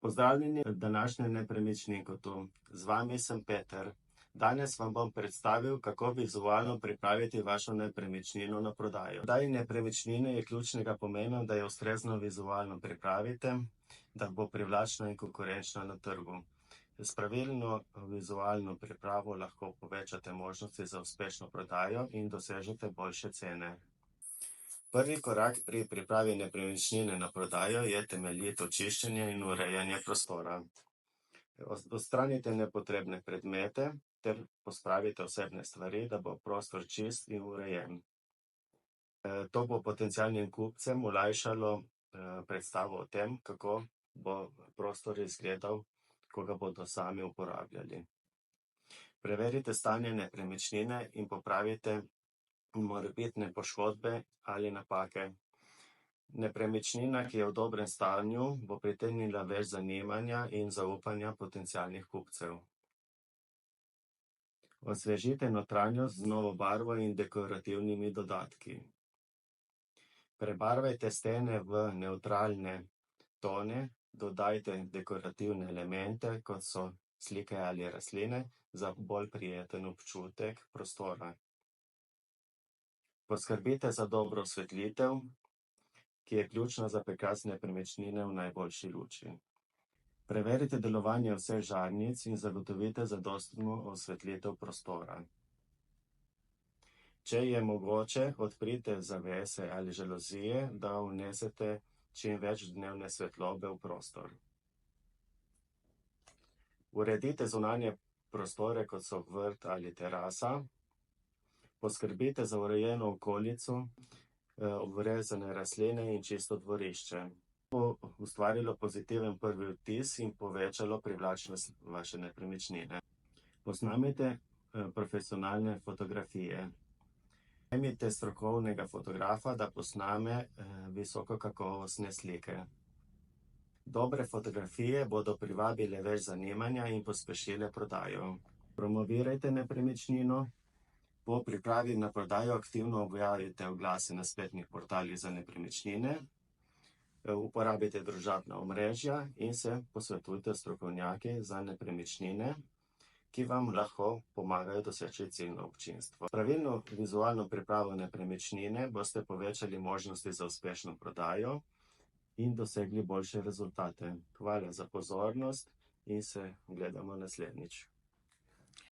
Pozdravljeni v današnjem Nepremičnikotu. Z vami sem Peter. Danes vam bom predstavil, kako vizualno pripraviti vašo nepremičnino na prodajo. Prodaji nepremičnine je ključnega pomena, da jo ustrezno vizualno pripravite, da bo privlačna in konkurenčna na trgu. S pravilno vizualno pripravo lahko povečate možnosti za uspešno prodajo in dosežete boljše cene. Prvi korak pri pripravi nepremičnine na prodajo je temeljito čiščenje in urejanje prostora. Odstranite nepotrebne predmete ter pospravite osebne stvari, da bo prostor čist in urejen. To bo potencialnim kupcem olajšalo predstavo o tem, kako bo prostor izgledal, ko ga bodo sami uporabljali. Preverite stanje nepremičnine in popravite morebitne poškodbe ali napake. Nepremičnina, ki je v dobrem stanju, bo pritegnila več zanimanja in zaupanja potencialnih kupcev. Osvežite notranjost z novo barvo in dekorativnimi dodatki. Prebarvajte stene v nevtralne tone, dodajte dekorativne elemente, kot so slike ali rastline, za bolj prijeten občutek prostora. Poskrbite za dobro osvetlitev, ki je ključna za prikaz nepremičnine v najboljši luči. Preverite delovanje vseh žarnic in zagotovite zadostno osvetlitev prostora. Če je mogoče, odprite zavese ali žaluzije, da vnesete čim več dnevne svetlobe v prostor. Uredite zunanje prostore, kot so vrt ali terasa. Poskrbite za urejeno okolico, obrezane rastline in čisto dvorišče. To bo ustvarilo pozitiven prvi vtis in povečalo privlačnost vaše nepremičnine. Posnamite profesionalne fotografije. Najemite strokovnega fotografa, da posname visokokakovostne slike. Dobre fotografije bodo privabile več zanimanja in pospešile prodajo. Promovirajte nepremičnino. Po pripravi na prodajo aktivno objavite oglase na spletnih portalih za nepremičnine, uporabite družabna omrežja in se posvetujte s strokovnjaki za nepremičnine, ki vam lahko pomagajo doseči ciljno občinstvo. Pravilno vizualno pripravo nepremičnine boste povečali možnosti za uspešno prodajo in dosegli boljše rezultate. Hvala za pozornost in se gledamo naslednjič.